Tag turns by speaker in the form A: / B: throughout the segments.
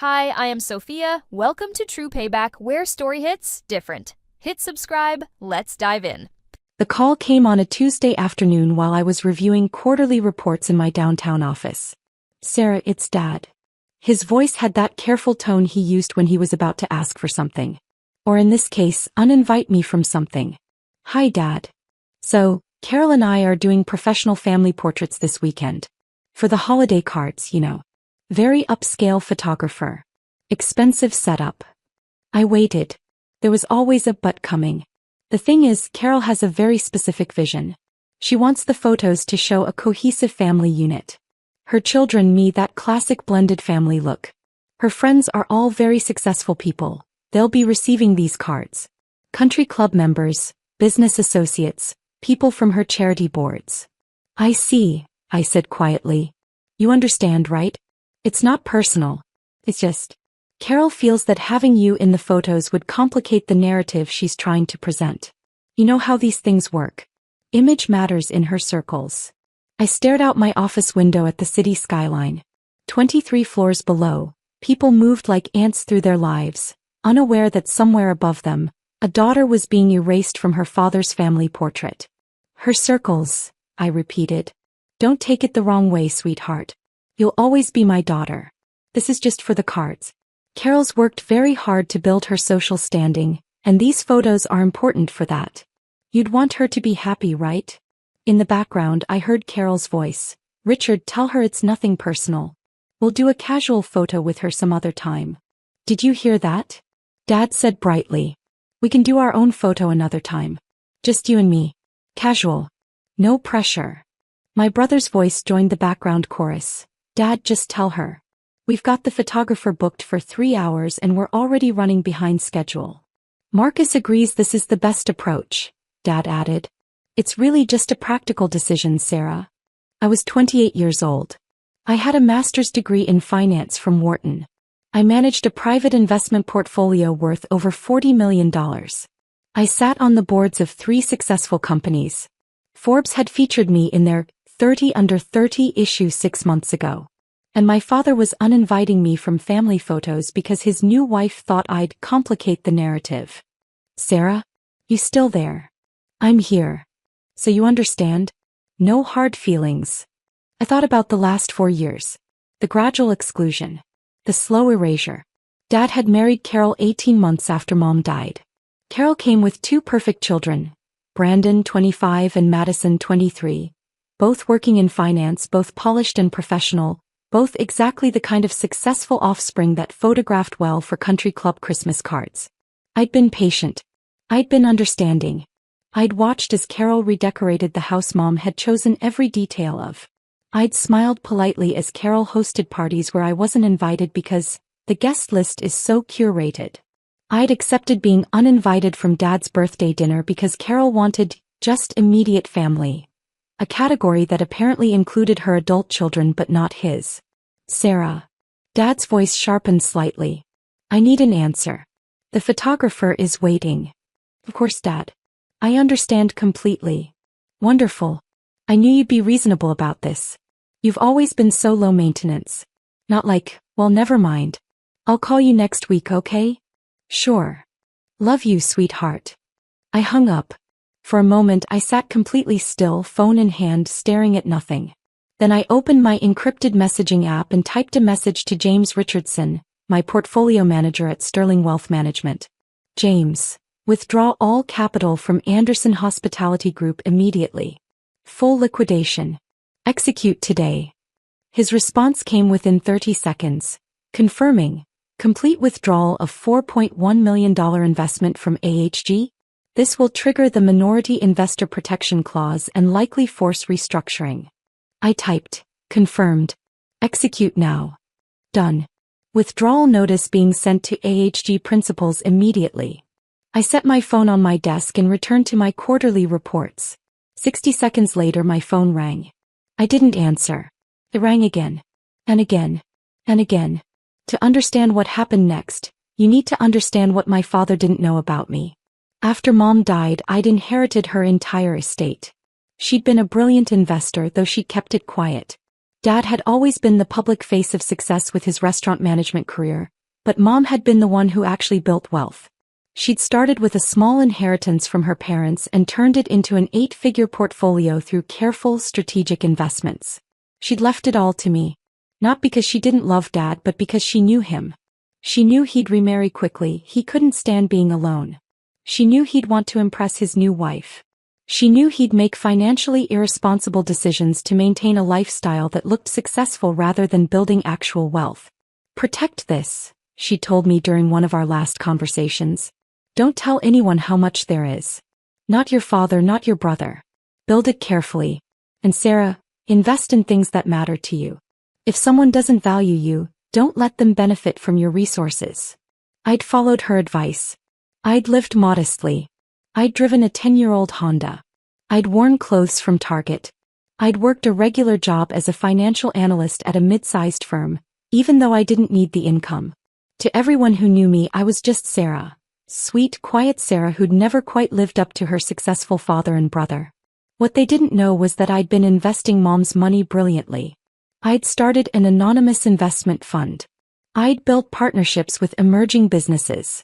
A: Hi, I am Sophia. Welcome to True Payback, where story hits different. Hit subscribe. Let's dive in.
B: The call came on a Tuesday afternoon while I was reviewing quarterly reports in my downtown office. Sarah, it's Dad. His voice had that careful tone he used when he was about to ask for something. Or in this case, uninvite me from something. Hi, Dad. So, Carol and I are doing professional family portraits this weekend. For the holiday cards, you know. Very upscale photographer. Expensive setup. I waited. There was always a but coming. The thing is, Carol has a very specific vision. She wants the photos to show a cohesive family unit. Her children, me, that classic blended family look. Her friends are all very successful people. They'll be receiving these cards. Country club members, business associates, people from her charity boards. I see, I said quietly. You understand, right? It's not personal. It's just, Carol feels that having you in the photos would complicate the narrative she's trying to present. You know how these things work. Image matters in her circles. I stared out my office window at the city skyline. 23 floors below, people moved like ants through their lives, unaware that somewhere above them, a daughter was being erased from her father's family portrait. Her circles, I repeated. Don't take it the wrong way, sweetheart. You'll always be my daughter. This is just for the cards. Carol's worked very hard to build her social standing, and these photos are important for that. You'd want her to be happy, right? In the background, I heard Carol's voice. Richard, tell her it's nothing personal. We'll do a casual photo with her some other time. Did you hear that? Dad said brightly. We can do our own photo another time. Just you and me. Casual. No pressure. My brother's voice joined the background chorus. Dad, just tell her. We've got the photographer booked for 3 hours and we're already running behind schedule. Marcus agrees this is the best approach, Dad added. It's really just a practical decision, Sarah. I was 28 years old. I had a master's degree in finance from Wharton. I managed a private investment portfolio worth over $40 million. I sat on the boards of 3 successful companies. Forbes had featured me in their 30 Under 30 issue 6 months ago. And my father was uninviting me from family photos because his new wife thought I'd complicate the narrative. Sarah? You still there? I'm here. So you understand? No hard feelings. I thought about the last 4 years. The gradual exclusion. The slow erasure. Dad had married Carol 18 months after Mom died. Carol came with 2 perfect children, Brandon, 25, and Madison, 23. Both working in finance, both polished and professional, both exactly the kind of successful offspring that photographed well for country club Christmas cards. I'd been patient. I'd been understanding. I'd watched as Carol redecorated the house Mom had chosen every detail of. I'd smiled politely as Carol hosted parties where I wasn't invited because the guest list is so curated. I'd accepted being uninvited from Dad's birthday dinner because Carol wanted just immediate family. A category that apparently included her adult children but not his. Sarah. Dad's voice sharpened slightly. I need an answer. The photographer is waiting. Of course, Dad. I understand completely. Wonderful. I knew you'd be reasonable about this. You've always been so low maintenance. Not like, well, never mind. I'll call you next week, okay? Sure. Love you, sweetheart. I hung up. For a moment I sat completely still, phone in hand, staring at nothing. Then I opened my encrypted messaging app and typed a message to James Richardson, my portfolio manager at Sterling Wealth Management. James, withdraw all capital from Anderson Hospitality Group immediately. Full liquidation. Execute today. His response came within 30 seconds, confirming, complete withdrawal of $4.1 million investment from AHG. This will trigger the Minority Investor Protection Clause and likely force restructuring. I typed, confirmed. Execute now. Done. Withdrawal notice being sent to AHG principals immediately. I set my phone on my desk and returned to my quarterly reports. 60 seconds later my phone rang. I didn't answer. It rang again. And again. And again. To understand what happened next, you need to understand what my father didn't know about me. After Mom died, I'd inherited her entire estate. She'd been a brilliant investor, though she kept it quiet. Dad had always been the public face of success with his restaurant management career, but Mom had been the one who actually built wealth. She'd started with a small inheritance from her parents and turned it into an 8-figure portfolio through careful, strategic investments. She'd left it all to me. Not because she didn't love Dad, but because she knew him. She knew he'd remarry quickly, he couldn't stand being alone. She knew he'd want to impress his new wife. She knew he'd make financially irresponsible decisions to maintain a lifestyle that looked successful rather than building actual wealth. "Protect this," she told me during one of our last conversations. "Don't tell anyone how much there is. Not your father, not your brother. Build it carefully. And Sarah, invest in things that matter to you. If someone doesn't value you, don't let them benefit from your resources." I'd followed her advice. I'd lived modestly. I'd driven a 10-year-old Honda. I'd worn clothes from Target. I'd worked a regular job as a financial analyst at a mid-sized firm, even though I didn't need the income. To everyone who knew me, I was just Sarah. Sweet, quiet Sarah who'd never quite lived up to her successful father and brother. What they didn't know was that I'd been investing Mom's money brilliantly. I'd started an anonymous investment fund. I'd built partnerships with emerging businesses.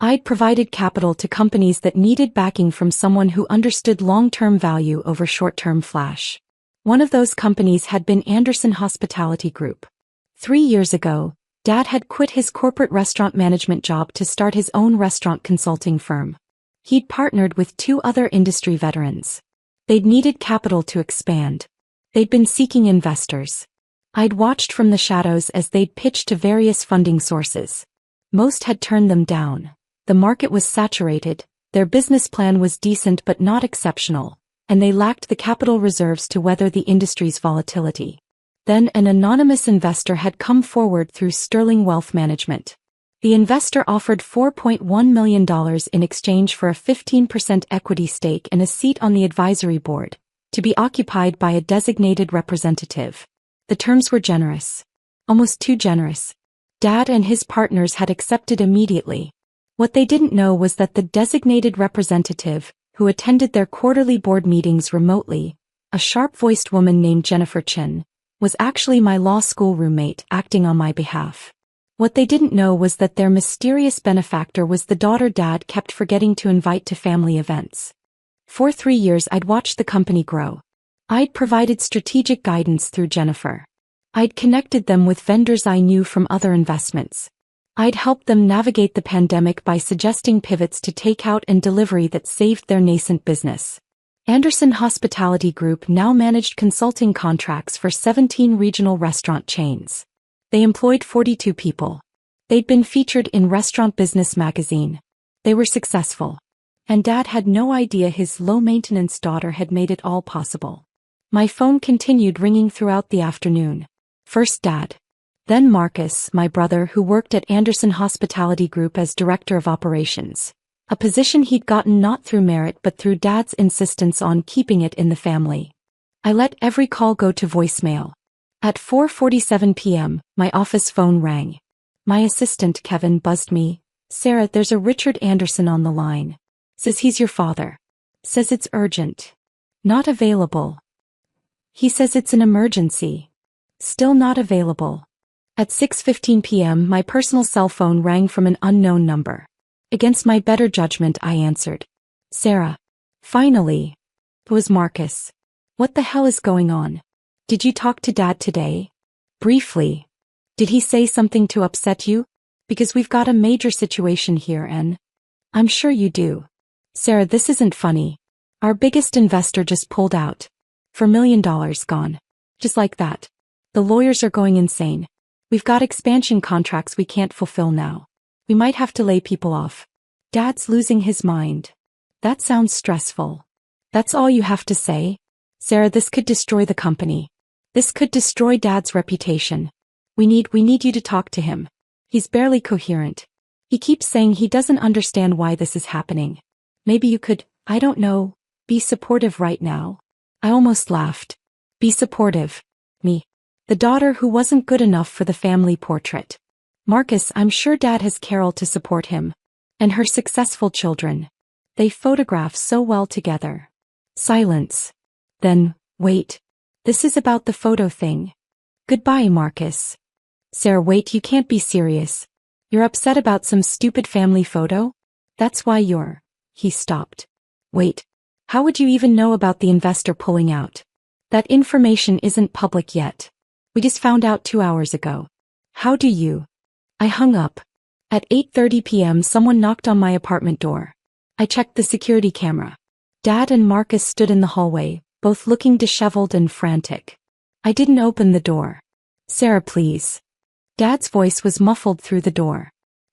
B: I'd provided capital to companies that needed backing from someone who understood long-term value over short-term flash. One of those companies had been Anderson Hospitality Group. 3 years ago, Dad had quit his corporate restaurant management job to start his own restaurant consulting firm. He'd partnered with 2 other industry veterans. They'd needed capital to expand. They'd been seeking investors. I'd watched from the shadows as they'd pitched to various funding sources. Most had turned them down. The market was saturated, their business plan was decent but not exceptional, and they lacked the capital reserves to weather the industry's volatility. Then an anonymous investor had come forward through Sterling Wealth Management. The investor offered $4.1 million in exchange for a 15% equity stake and a seat on the advisory board, to be occupied by a designated representative. The terms were generous. Almost too generous. Dad and his partners had accepted immediately. What they didn't know was that the designated representative, who attended their quarterly board meetings remotely, a sharp-voiced woman named Jennifer Chin, was actually my law school roommate acting on my behalf. What they didn't know was that their mysterious benefactor was the daughter Dad kept forgetting to invite to family events. For 3 years I'd watched the company grow. I'd provided strategic guidance through Jennifer. I'd connected them with vendors I knew from other investments. I'd helped them navigate the pandemic by suggesting pivots to takeout and delivery that saved their nascent business. Anderson Hospitality Group now managed consulting contracts for 17 regional restaurant chains. They employed 42 people. They'd been featured in Restaurant Business magazine. They were successful. And Dad had no idea his low-maintenance daughter had made it all possible. My phone continued ringing throughout the afternoon. First Dad. Then Marcus, my brother, who worked at Anderson Hospitality Group as Director of Operations. A position he'd gotten not through merit but through Dad's insistence on keeping it in the family. I let every call go to voicemail. At 4:47 p.m., my office phone rang. My assistant, Kevin, buzzed me. "Sarah, there's a Richard Anderson on the line. Says he's your father. Says it's urgent. Not available. He says it's an emergency. Still not available." At 6:15 p.m., my personal cell phone rang from an unknown number. Against my better judgment, I answered. "Sarah." Finally. It was Marcus. "What the hell is going on? Did you talk to Dad today?" "Briefly." "Did he say something to upset you? Because we've got a major situation here and..." "I'm sure you do." "Sarah, this isn't funny. Our biggest investor just pulled out. $4 million gone. Just like that. The lawyers are going insane. We've got expansion contracts we can't fulfill now. We might have to lay people off. Dad's losing his mind." "That sounds stressful." "That's all you have to say?" "Sarah, this could destroy the company. This could destroy Dad's reputation. We need you to talk to him. He's barely coherent. He keeps saying he doesn't understand why this is happening. Maybe you could, I don't know, be supportive right now." I almost laughed. Be supportive. Me. The daughter who wasn't good enough for the family portrait. "Marcus, I'm sure Dad has Carol to support him. And her successful children. They photograph so well together." Silence. Then, "Wait. This is about the photo thing." Goodbye, Marcus. Sarah, wait, you can't be serious. You're upset about some stupid family photo? That's why you're... He stopped. Wait. How would you even know about the investor pulling out? That information isn't public yet. We just found out 2 hours ago. How do you? I hung up. At 8:30 p.m. someone knocked on my apartment door. I checked the security camera. Dad and Marcus stood in the hallway, both looking disheveled and frantic. I didn't open the door. Sarah, please. Dad's voice was muffled through the door.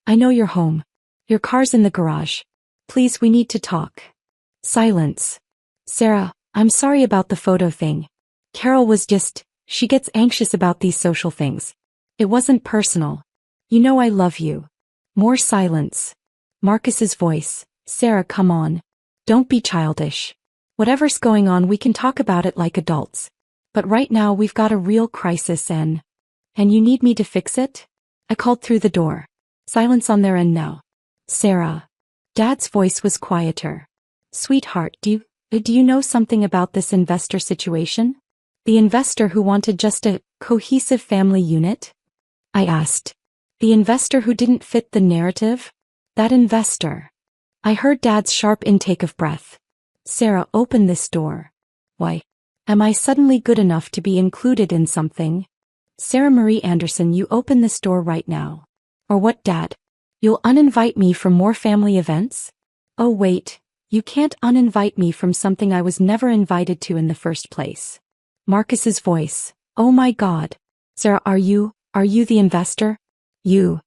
B: I know you're home. Your car's in the garage. Please, we need to talk. Silence. Sarah, I'm sorry about the photo thing. Carol was just, she gets anxious about these social things. It wasn't personal. You know I love you. More silence. Marcus's voice. Sarah, come on. Don't be childish. Whatever's going on, we can talk about it like adults. But right now we've got a real crisis and you need me to fix it? I called through the door. Silence on their end now. Sarah. Dad's voice was quieter. Sweetheart, do you know something about this investor situation? The investor who wanted just a cohesive family unit? I asked. The investor who didn't fit the narrative? That investor. I heard Dad's sharp intake of breath. Sarah, open this door. Why? Am I suddenly good enough to be included in something? Sarah Marie Anderson, you open this door right now. Or what, Dad? You'll uninvite me from more family events? Oh wait, you can't uninvite me from something I was never invited to in the first place. Marcus's voice. Oh my God. Sarah, are you the investor? You.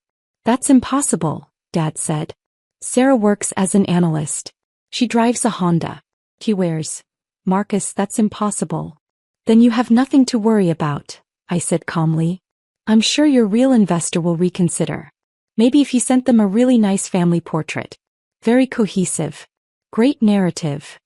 B: That's impossible, Dad said. Sarah works as an analyst. She drives a Honda. She wears. Marcus, that's impossible. Then you have nothing to worry about, I said calmly. I'm sure your real investor will reconsider. Maybe if you sent them a really nice family portrait. Very cohesive. Great narrative.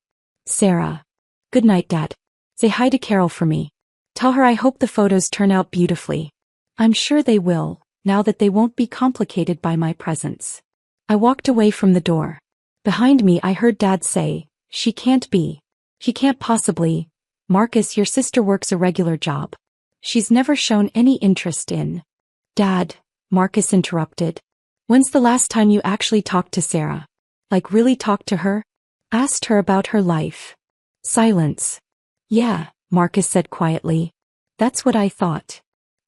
B: Sarah. Good night, Dad. Say hi to Carol for me. Tell her I hope the photos turn out beautifully. I'm sure they will, now that they won't be complicated by my presence. I walked away from the door. Behind me I heard Dad say, She can't possibly. Marcus, your sister works a regular job. She's never shown any interest in. Dad, Marcus interrupted. When's the last time you actually talked to Sarah? Like really talked to her? Asked her about her life? Silence. Yeah, Marcus said quietly. That's what I thought.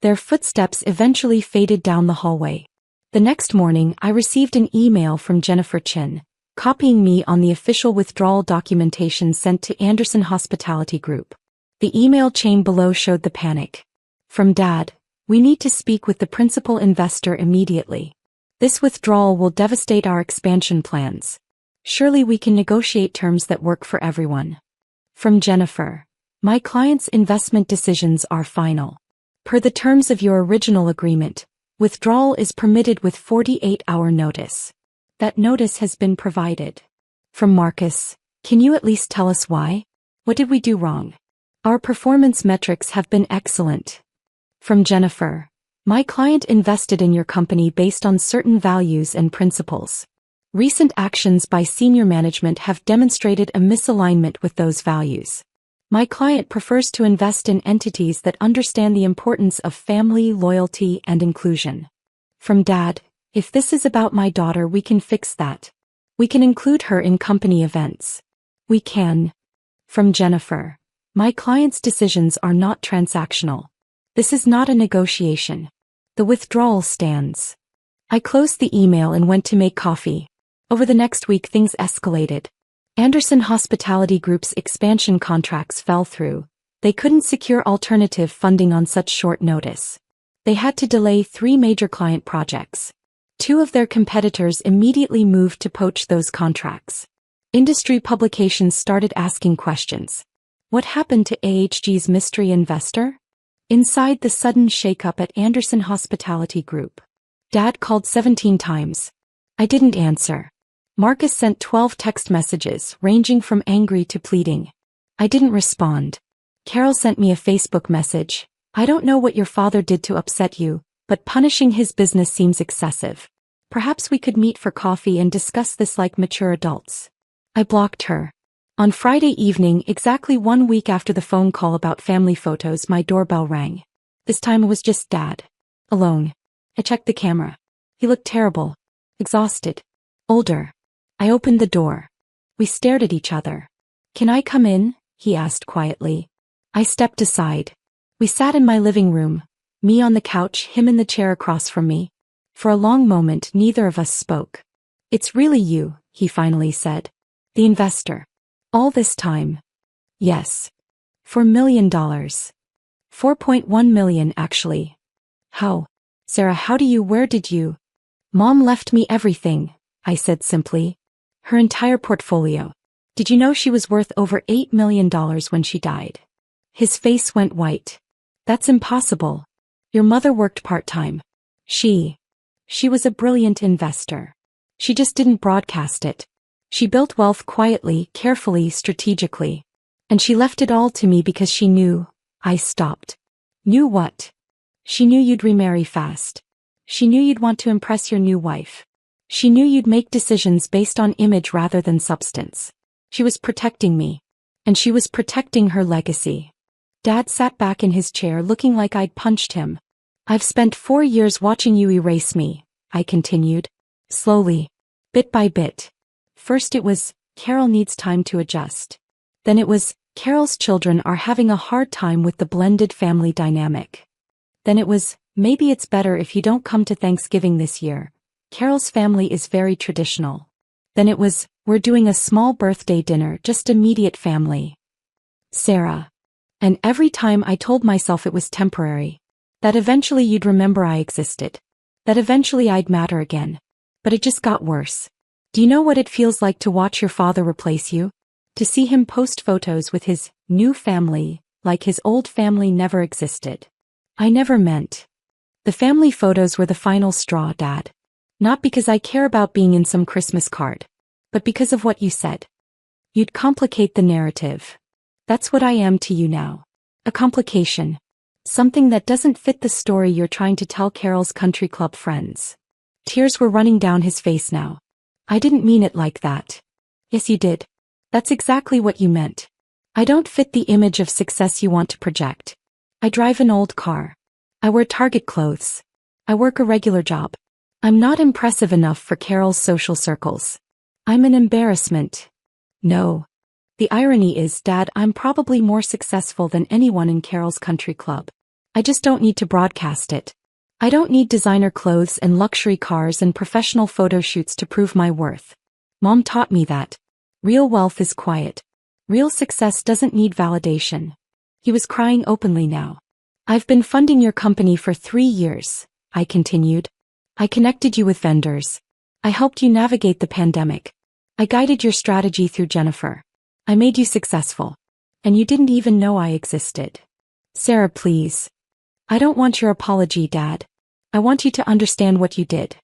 B: Their footsteps eventually faded down the hallway. The next morning I received an email from Jennifer Chin, copying me on the official withdrawal documentation sent to Anderson Hospitality Group. The email chain below showed the panic. From Dad, we need to speak with the principal investor immediately. This withdrawal will devastate our expansion plans. Surely we can negotiate terms that work for everyone. From Jennifer, my client's investment decisions are final. Per the terms of your original agreement, withdrawal is permitted with 48-hour notice. That notice has been provided. From Marcus, can you at least tell us why? What did we do wrong? Our performance metrics have been excellent. From Jennifer, my client invested in your company based on certain values and principles. Recent actions by senior management have demonstrated a misalignment with those values. My client prefers to invest in entities that understand the importance of family, loyalty, and inclusion. From Dad, if this is about my daughter, we can fix that. We can include her in company events. We can. From Jennifer, my client's decisions are not transactional. This is not a negotiation. The withdrawal stands. I closed the email and went to make coffee. Over the next week things escalated. Anderson Hospitality Group's expansion contracts fell through. They couldn't secure alternative funding on such short notice. They had to delay 3 major client projects. 2 of their competitors immediately moved to poach those contracts. Industry publications started asking questions. What happened to AHG's mystery investor? Inside the sudden shakeup at Anderson Hospitality Group. Dad called 17 times. I didn't answer. Marcus sent 12 text messages, ranging from angry to pleading. I didn't respond. Carol sent me a Facebook message. I don't know what your father did to upset you, but punishing his business seems excessive. Perhaps we could meet for coffee and discuss this like mature adults. I blocked her. On Friday evening, exactly 1 week after the phone call about family photos, my doorbell rang. This time it was just Dad. Alone. I checked the camera. He looked terrible. Exhausted. Older. I opened the door. We stared at each other. "Can I come in?" he asked quietly. I stepped aside. We sat in my living room, me on the couch, him in the chair across from me. For a long moment neither of us spoke. "It's really you," he finally said. "The investor. All this time." "Yes. $4 million. 4.1 million actually." "How? Sarah, where did you?" "Mom left me everything," I said simply. "Her entire portfolio. Did you know she was worth over $8 million when she died?" His face went white. "That's impossible. Your mother worked part-time. She was a brilliant investor. She just didn't broadcast it. She built wealth quietly, carefully, strategically. And she left it all to me because she knew." I stopped. "Knew what?" "She knew you'd remarry fast. She knew you'd want to impress your new wife. She knew you'd make decisions based on image rather than substance. She was protecting me. And she was protecting her legacy." Dad sat back in his chair looking like I'd punched him. "I've spent 4 years watching you erase me," I continued. "Slowly. Bit by bit. First it was, Carol needs time to adjust. Then it was, Carol's children are having a hard time with the blended family dynamic. Then it was, maybe it's better if you don't come to Thanksgiving this year. Carol's family is very traditional. Then it was, we're doing a small birthday dinner, just immediate family. Sarah. And every time I told myself it was temporary. That eventually you'd remember I existed. That eventually I'd matter again. But it just got worse. Do you know what it feels like to watch your father replace you? To see him post photos with his new family, like his old family never existed. I never meant. The family photos were the final straw, Dad. Not because I care about being in some Christmas card. But because of what you said. You'd complicate the narrative. That's what I am to you now. A complication. Something that doesn't fit the story you're trying to tell Carol's country club friends." Tears were running down his face now. "I didn't mean it like that." "Yes, you did. That's exactly what you meant. I don't fit the image of success you want to project. I drive an old car. I wear Target clothes. I work a regular job. I'm not impressive enough for Carol's social circles. I'm an embarrassment." "No. The irony is, Dad, I'm probably more successful than anyone in Carol's country club. I just don't need to broadcast it. I don't need designer clothes and luxury cars and professional photo shoots to prove my worth. Mom taught me that. Real wealth is quiet. Real success doesn't need validation." He was crying openly now. "I've been funding your company for 3 years," I continued. "I connected you with vendors. I helped you navigate the pandemic. I guided your strategy through Jennifer. I made you successful. And you didn't even know I existed. Sarah, please. I don't want your apology, Dad. I want you to understand what you did.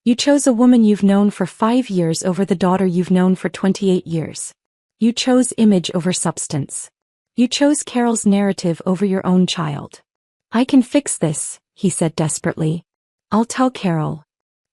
B: You chose a woman you've known for 5 years over the daughter you've known for 28 years. You chose image over substance. You chose Carol's narrative over your own child. I can fix this," he said desperately. "I'll tell Carol.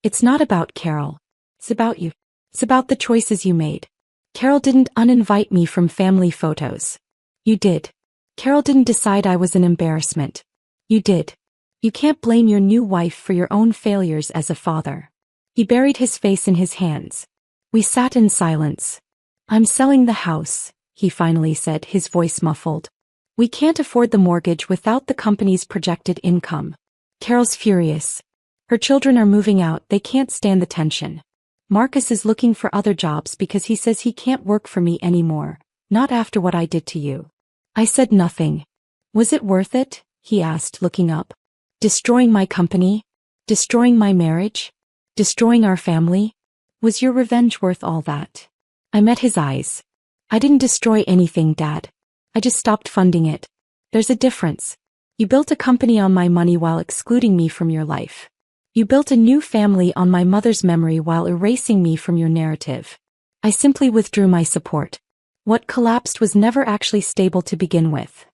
B: It's not about Carol. It's about you. It's about the choices you made. Carol didn't uninvite me from family photos. You did. Carol didn't decide I was an embarrassment. You did. You can't blame your new wife for your own failures as a father." He buried his face in his hands. We sat in silence. "I'm selling the house," he finally said, his voice muffled. "We can't afford the mortgage without the company's projected income. Carol's furious. Her children are moving out, they can't stand the tension. Marcus is looking for other jobs because he says he can't work for me anymore, not after what I did to you." I said nothing. "Was it worth it?" he asked, looking up. "Destroying my company? Destroying my marriage? Destroying our family? Was your revenge worth all that?" I met his eyes. "I didn't destroy anything, Dad. I just stopped funding it. There's a difference. You built a company on my money while excluding me from your life. You built a new family on my mother's memory while erasing me from your narrative. I simply withdrew my support. What collapsed was never actually stable to begin with.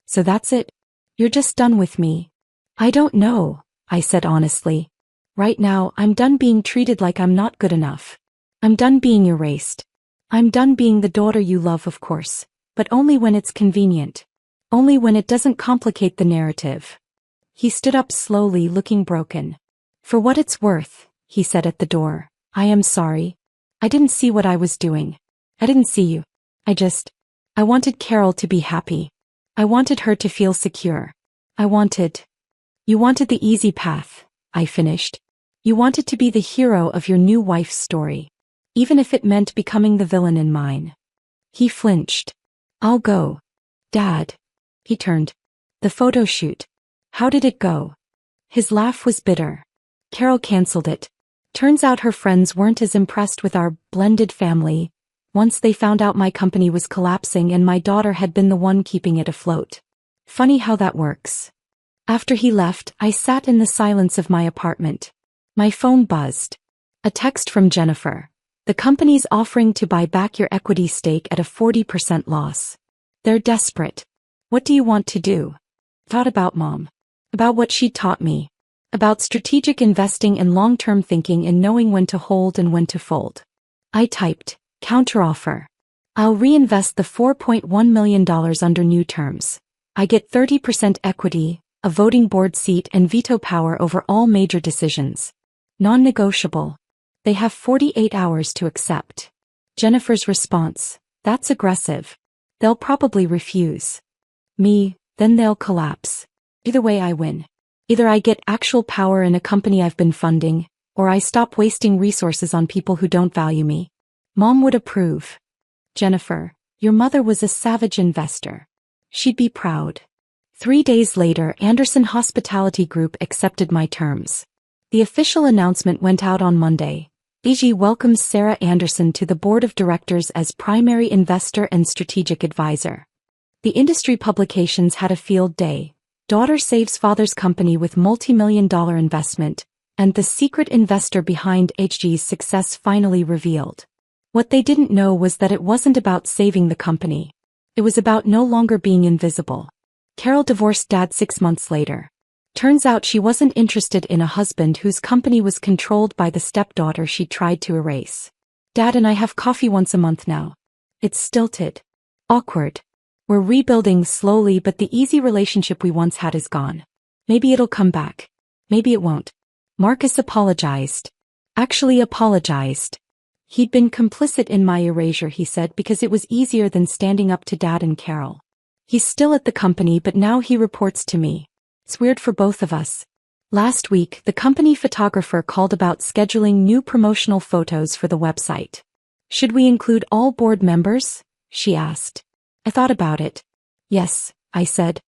B: So that's it? You're just done with me?" "I don't know," I said honestly. "Right now, I'm done being treated like I'm not good enough. I'm done being erased. I'm done being the daughter you love, of course, but only when it's convenient. Only when it doesn't complicate the narrative. He stood up slowly, looking broken. For what it's worth, he said at the door, I am sorry. I didn't see what I was doing. I didn't see you. I wanted Carol to be happy. I wanted her to feel secure. You wanted the easy path, I finished. You wanted to be the hero of your new wife's story, even if it meant becoming the villain in mine. He flinched. I'll go. Dad. He turned. The photo shoot. How did it go? His laugh was bitter. Carol canceled it. Turns out her friends weren't as impressed with our blended family once they found out my company was collapsing and my daughter had been the one keeping it afloat. Funny how that works. After he left, I sat in the silence of my apartment. My phone buzzed. A text from Jennifer. The company's offering to buy back your equity stake at a 40% loss. They're desperate. What do you want to do? Thought about Mom. About what she taught me. About strategic investing and long-term thinking and knowing when to hold and when to fold. I typed, counteroffer. I'll reinvest the $4.1 million under new terms. I get 30% equity, a voting board seat and veto power over all major decisions. Non-negotiable. They have 48 hours to accept. Jennifer's response, that's aggressive. They'll probably refuse. Me, then they'll collapse. Either way I win. Either I get actual power in a company I've been funding, or I stop wasting resources on people who don't value me. Mom would approve. Jennifer, your mother was a savage investor. She'd be proud. 3 days later, Anderson Hospitality Group accepted my terms. The official announcement went out on Monday. AG welcomes Sarah Anderson to the board of directors as primary investor and strategic advisor. The industry publications had a field day. Daughter saves father's company with multi-million-dollar investment, and the secret investor behind HG's success finally revealed. What they didn't know was that it wasn't about saving the company. It was about no longer being invisible. Carol divorced Dad 6 months later. Turns out she wasn't interested in a husband whose company was controlled by the stepdaughter she tried to erase. Dad and I have coffee once a month now. It's stilted. Awkward. We're rebuilding slowly, but the easy relationship we once had is gone. Maybe it'll come back. Maybe it won't. Marcus apologized. Actually apologized. He'd been complicit in my erasure, he said, because it was easier than standing up to Dad and Carol. He's still at the company, but now he reports to me. It's weird for both of us. Last week, the company photographer called about scheduling new promotional photos for the website. Should we include all board members? She asked. I thought about it. Yes, I said.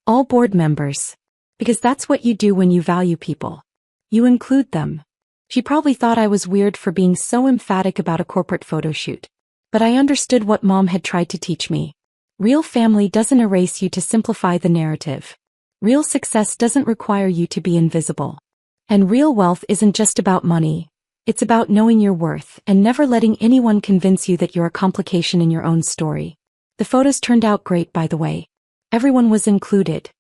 B: All board members. Because that's what you do when you value people. You include them. She probably thought I was weird for being so emphatic about a corporate photo shoot. But I understood what Mom had tried to teach me. Real family doesn't erase you to simplify the narrative. Real success doesn't require you to be invisible. And real wealth isn't just about money. It's about knowing your worth and never letting anyone convince you that you're a complication in your own story. The photos turned out great, by the way. Everyone was included.